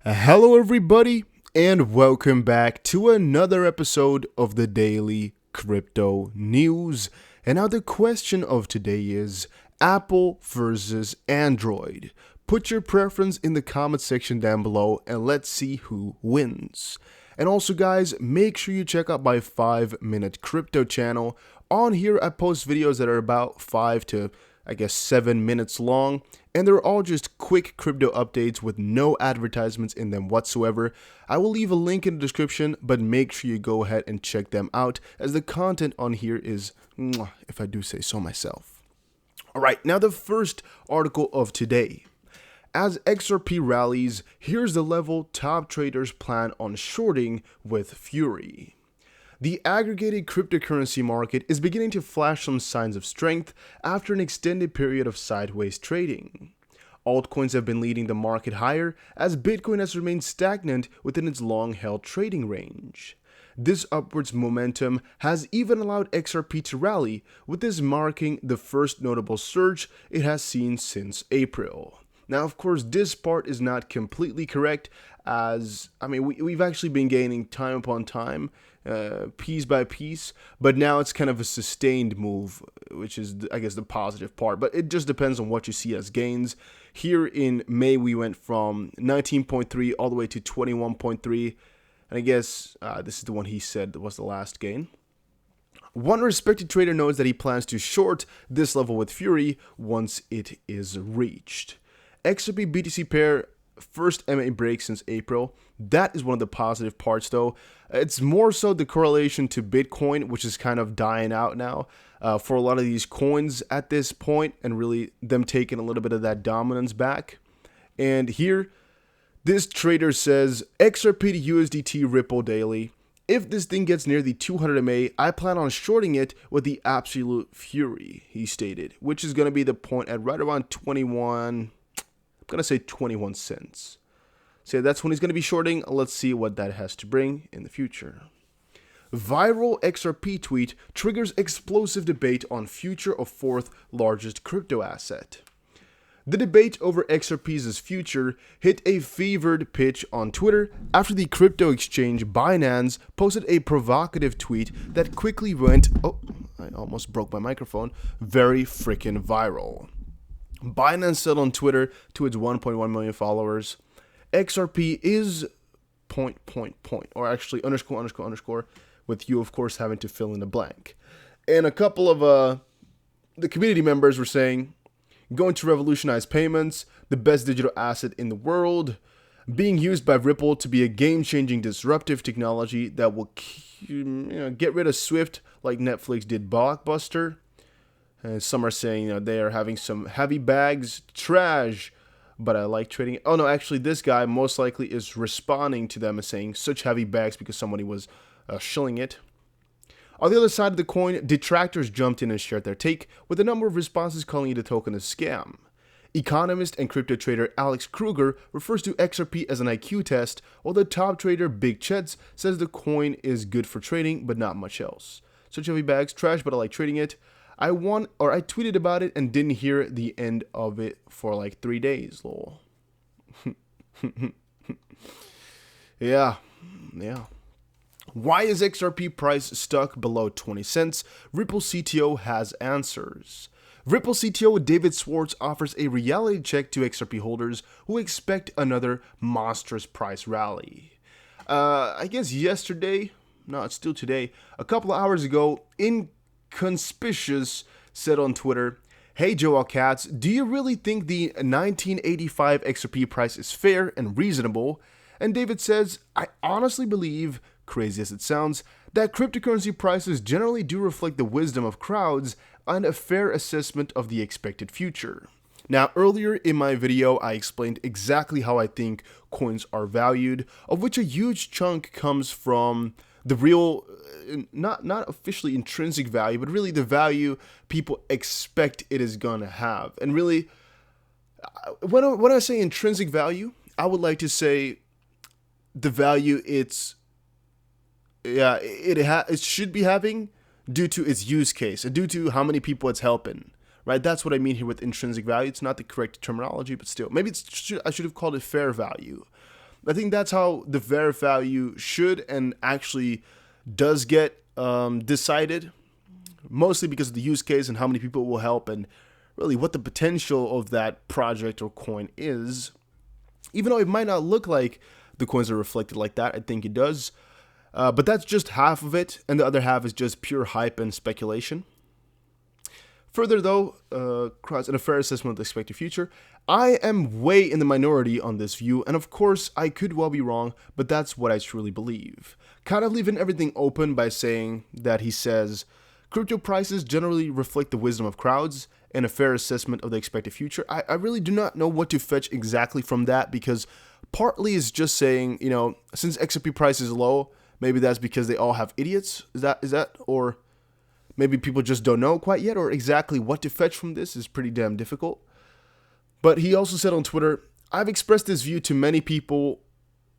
Hello, everybody, and welcome back to another episode of the Daily Crypto News. And now, the question of today is Apple versus Android. Put your preference in the comment section down below, and let's see who wins. And also, guys, make sure you check out my 5-minute crypto channel. On here, I post videos that are about 5 to 7 minutes long, and they're all just quick crypto updates with no advertisements in them whatsoever. I will leave a link in the description, but make sure you go ahead and check them out, as the content on here is, if I do say so myself. Alright, now the first article of today. As XRP rallies, here's the level top traders plan on shorting with fury. The aggregated cryptocurrency market is beginning to flash some signs of strength after an extended period of sideways trading. Altcoins have been leading the market higher as Bitcoin has remained stagnant within its long-held trading range. This upwards momentum has even allowed XRP to rally, with this marking the first notable surge it has seen since April. Now, of course, this part is not completely correct, as, we've actually been gaining time upon time, piece by piece, but now it's kind of a sustained move, which is, the positive part, but it just depends on what you see as gains. Here in May, we went from 19.3 all the way to 21.3, and I guess this is the one he said was the last gain. One respected trader knows that he plans to short this level with fury once it is reached. XRP BTC pair first MA break since April. That is one of the positive parts, though. It's more so the correlation to Bitcoin, which is kind of dying out now for a lot of these coins at this point, and really them taking a little bit of that dominance back. And here, this trader says XRP to USDT Ripple daily. If this thing gets near the 200 MA, I plan on shorting it with the absolute fury, he stated, which is going to be the point at right around 21 cents. So that's when he's going to be shorting. Let's see what that has to bring in the future. Viral XRP tweet triggers explosive debate on future of fourth largest crypto asset. The debate over XRP's future hit a fevered pitch on Twitter after the crypto exchange Binance posted a provocative tweet that quickly went, I almost broke my microphone, very freaking viral. Binance said on Twitter to its 1.1 million followers, XRP is ... or actually underscore, with you, of course, having to fill in a blank. And a couple of the community members were saying, going to revolutionize payments, the best digital asset in the world, being used by Ripple to be a game-changing disruptive technology that will get rid of Swift like Netflix did Blockbuster. And some are saying, they are having some heavy bags, trash, but I like trading it. Oh no, actually this guy most likely is responding to them and saying such heavy bags because somebody was shilling it. On the other side of the coin, detractors jumped in and shared their take, with a number of responses calling the token a scam. Economist and crypto trader Alex Kruger refers to XRP as an IQ test, while the top trader Big Chets says the coin is good for trading, but not much else. Such heavy bags, trash, but I like trading it. I tweeted about it and didn't hear the end of it for like 3 days, lol. Yeah. Why is XRP price stuck below 20 cents? Ripple CTO has answers. Ripple CTO David Schwartz offers a reality check to XRP holders who expect another monstrous price rally. Yesterday, no, it's still today, a couple of hours ago, Inconspicuous said on Twitter, "Hey Joel Katz, do you really think the 1985 XRP price is fair and reasonable?" And David says, "I honestly believe, crazy as it sounds, that cryptocurrency prices generally do reflect the wisdom of crowds and a fair assessment of the expected future." Now, earlier in my video, I explained exactly how I think coins are valued, of which a huge chunk comes from the real, not officially intrinsic value, but really the value people expect it is going to have. And really, when I say intrinsic value, I would like to say the value it should be having due to its use case and due to how many people it's helping. Right? That's what I mean here with intrinsic value. It's not the correct terminology, but still, maybe I should have called it fair value. I think that's how the fair value should and actually does get decided, mostly because of the use case and how many people it will help and really what the potential of that project or coin is. Even though it might not look like the coins are reflected like that, I think it does. But that's just half of it, and the other half is just pure hype and speculation. Further, though, in a fair assessment of the expected future, I am way in the minority on this view, and of course, I could well be wrong, but that's what I truly believe. Kind of leaving everything open by saying that he says, crypto prices generally reflect the wisdom of crowds and a fair assessment of the expected future. I really do not know what to fetch exactly from that, because partly is just saying, since XRP price is low, maybe that's because they all have idiots. Is that, or maybe people just don't know quite yet, or exactly what to fetch from this is pretty damn difficult. But he also said on Twitter, I've expressed this view to many people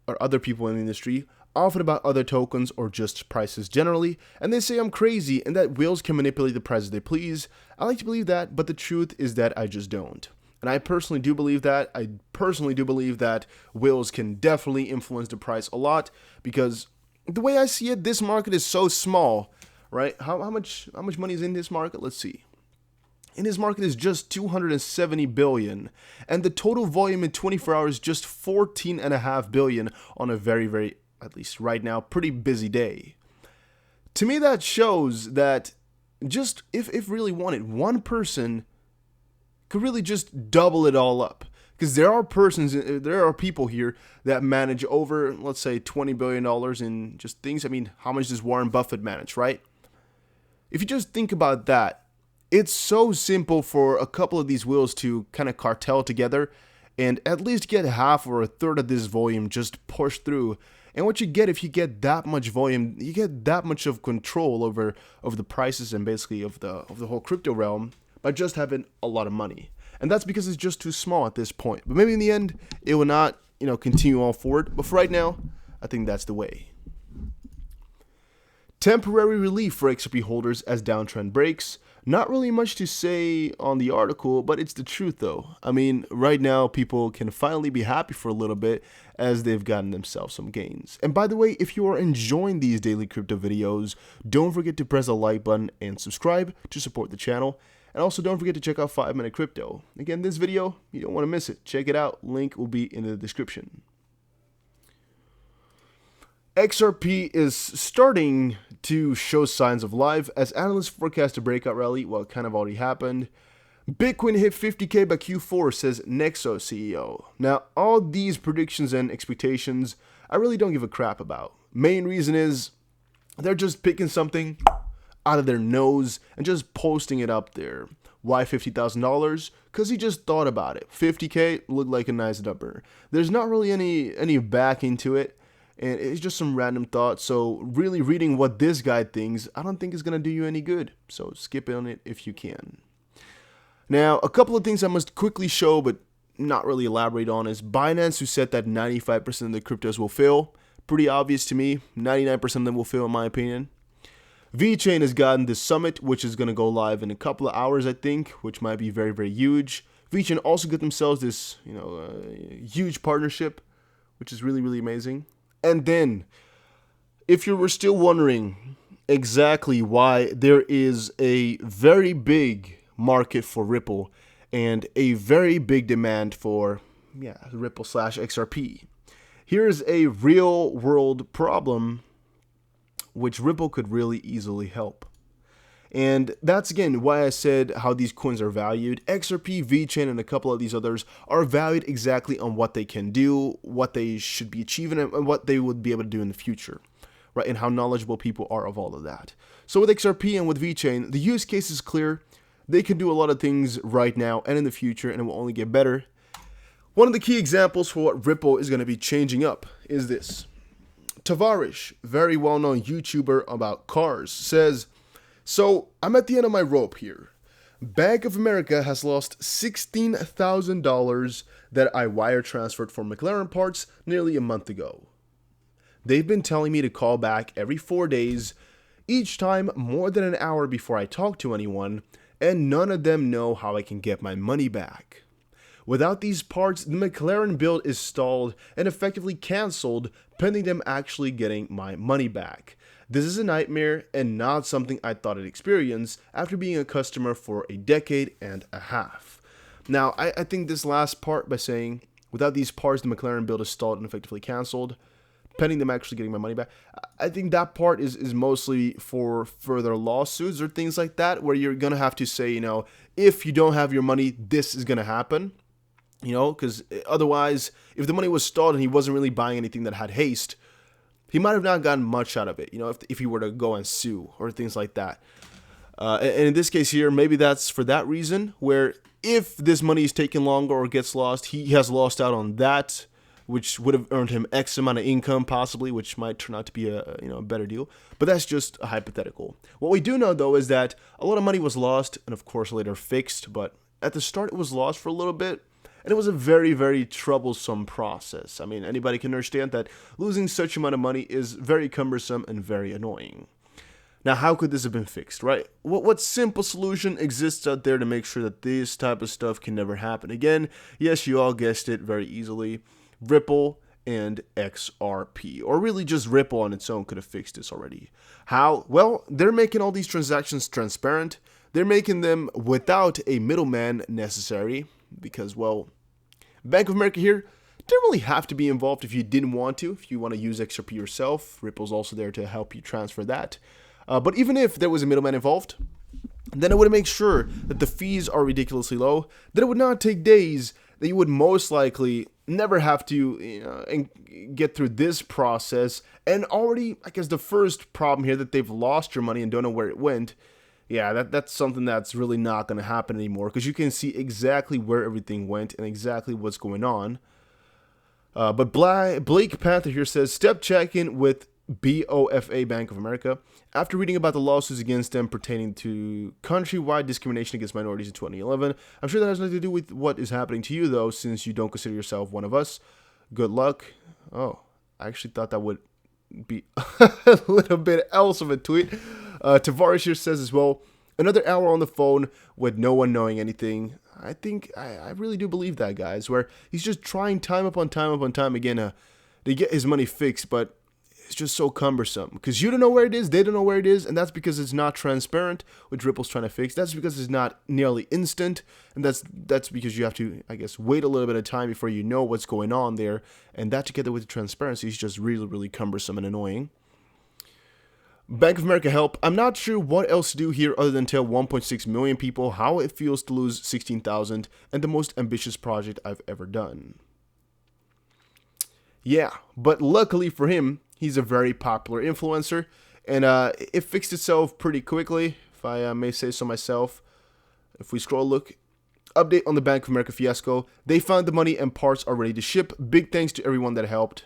or other people in the industry, often about other tokens or just prices generally, and they say I'm crazy and that whales can manipulate the prices they please. I like to believe that, but the truth is that I just don't. And I personally do believe that. I personally do believe that whales can definitely influence the price a lot, because the way I see it, this market is so small, right? How much money is in this market? Let's see. In this market is just 270 billion, and the total volume in 24 hours is just 14.5 billion on a very, very, at least right now, pretty busy day. To me, that shows that just if really wanted, one person could really just double it all up. Because there are people here that manage over, let's say, $20 billion in just things. I mean, how much does Warren Buffett manage, right? If you just think about that, it's so simple for a couple of these wheels to kind of cartel together and at least get half or a third of this volume just pushed through. And what you get if you get that much volume, you get that much of control over the prices and basically of the whole crypto realm by just having a lot of money. And that's because it's just too small at this point. But maybe in the end, it will not, continue on forward. But for right now, I think that's the way. Temporary relief for XRP holders as downtrend breaks. Not really much to say on the article, but it's the truth though. I mean, right now people can finally be happy for a little bit as they've gotten themselves some gains. And by the way, if you are enjoying these daily crypto videos, don't forget to press the like button and subscribe to support the channel. And also don't forget to check out 5 Minute Crypto. Again, this video, you don't want to miss it. Check it out. Link will be in the description. XRP is starting to show signs of life as analysts forecast a breakout rally. Well, it kind of already happened. Bitcoin hit 50K by Q4, says Nexo CEO. Now, all these predictions and expectations, I really don't give a crap about. Main reason is they're just picking something out of their nose and just posting it up there. Why $50,000? Because he just thought about it. 50K looked like a nice number. There's not really any backing to it. And it's just some random thoughts. So really reading what this guy thinks, I don't think is going to do you any good. So skip on it if you can. Now, a couple of things I must quickly show but not really elaborate on is Binance, who said that 95% of the cryptos will fail. Pretty obvious to me. 99% of them will fail in my opinion. VeChain has gotten this summit, which is going to go live in a couple of hours, I think, which might be very, very huge. VeChain also got themselves this, huge partnership, which is really, really amazing. And then, if you were still wondering exactly why there is a very big market for Ripple and a very big demand for Ripple / XRP, here's a real world problem which Ripple could really easily help. And that's again why I said how these coins are valued. XRP, VeChain, and a couple of these others are valued exactly on what they can do, what they should be achieving, and what they would be able to do in the future, right? And how knowledgeable people are of all of that. So with XRP and with VeChain, the use case is clear. They can do a lot of things right now and in the future, and it will only get better. One of the key examples for what Ripple is going to be changing up is this. Tavarish, very well-known YouTuber about cars, says, so I'm at the end of my rope here. Bank of America has lost $16,000 that I wire transferred for McLaren parts nearly a month ago. They've been telling me to call back every 4 days, each time more than an hour before I talk to anyone, and none of them know how I can get my money back. Without these parts, the McLaren build is stalled and effectively cancelled, pending them actually getting my money back. This is a nightmare and not something I thought I'd experience after being a customer for a decade and a half. Now, I think this last part by saying, without these parts, the McLaren build is stalled and effectively cancelled, pending them actually getting my money back. I think that part is mostly for further lawsuits or things like that, where you're going to have to say, you know, if you don't have your money, this is going to happen. You know, because otherwise, if the money was stalled and he wasn't really buying anything that had haste, he might have not gotten much out of it, you know, if he were to go and sue or things like that. And in this case here, maybe that's for that reason, where if this money is taking longer or gets lost, he has lost out on that, which would have earned him X amount of income possibly, which might turn out to be a better deal. But that's just a hypothetical. What we do know, though, is that a lot of money was lost and, of course, later fixed. But at the start, it was lost for a little bit. And it was a very, very troublesome process. I mean, anybody can understand that losing such amount of money is very cumbersome and very annoying. Now, how could this have been fixed, right? What simple solution exists out there to make sure that this type of stuff can never happen again? Yes, you all guessed it very easily. Ripple and XRP, or really just Ripple on its own could have fixed this already. How? Well, they're making all these transactions transparent. They're making them without a middleman necessary. Because, well, Bank of America here didn't really have to be involved if you didn't want to. If you want to use XRP yourself, Ripple's also there to help you transfer that. But even if there was a middleman involved, then it would make sure that the fees are ridiculously low, that it would not take days, that you would most likely never have to get through this process. And already, I guess the first problem here, that they've lost your money and don't know where it went. Yeah, that's something that's really not going to happen anymore, because you can see exactly where everything went and exactly what's going on. But Blake Panther here says, step check-in with BOFA, Bank of America. After reading about the lawsuits against them pertaining to countrywide discrimination against minorities in 2011, I'm sure that has nothing to do with what is happening to you, though, since you don't consider yourself one of us. Good luck. Oh, I actually thought that would be a little bit else of a tweet. Tavares here says as well, another hour on the phone with no one knowing anything. I think I really do believe that, guys, where he's just trying time upon time again to get his money fixed, but it's just so cumbersome because you don't know where it is, they don't know where it is, and that's because it's not transparent, which Ripple's trying to fix. That's because it's not nearly instant, and that's because you have to, I guess, wait a little bit of time before you know what's going on there, and that together with the transparency is just really, really cumbersome and annoying. Bank of America help. I'm not sure what else to do here other than tell 1.6 million people how it feels to lose 16,000 and the most ambitious project I've ever done. Yeah, but luckily for him, he's a very popular influencer, and it fixed itself pretty quickly, if I may say so myself. If we scroll, look. Update on the Bank of America fiasco. They found the money and parts are ready to ship. Big thanks to everyone that helped.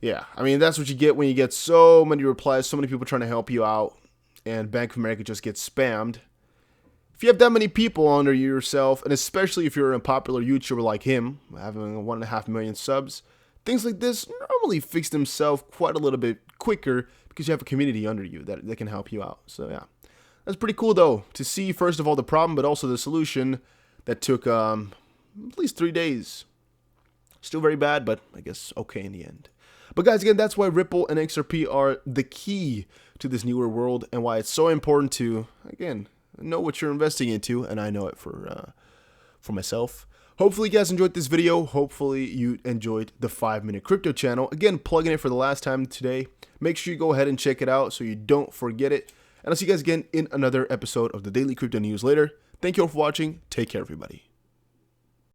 Yeah, I mean, that's what you get when you get so many replies, so many people trying to help you out, and Bank of America just gets spammed. If you have that many people under yourself, and especially if you're a popular YouTuber like him, having 1.5 million subs, things like this normally fix themselves quite a little bit quicker because you have a community under you that can help you out. So yeah, that's pretty cool though, to see first of all the problem, but also the solution that took at least 3 days. Still very bad, but I guess okay in the end. But guys, again, that's why Ripple and XRP are the key to this newer world and why it's so important to, again, know what you're investing into, and I know it for myself. Hopefully you guys enjoyed this video. Hopefully you enjoyed the 5-Minute Crypto channel. Again, plugging it for the last time today. Make sure you go ahead and check it out so you don't forget it. And I'll see you guys again in another episode of the Daily Crypto News later. Thank you all for watching. Take care, everybody.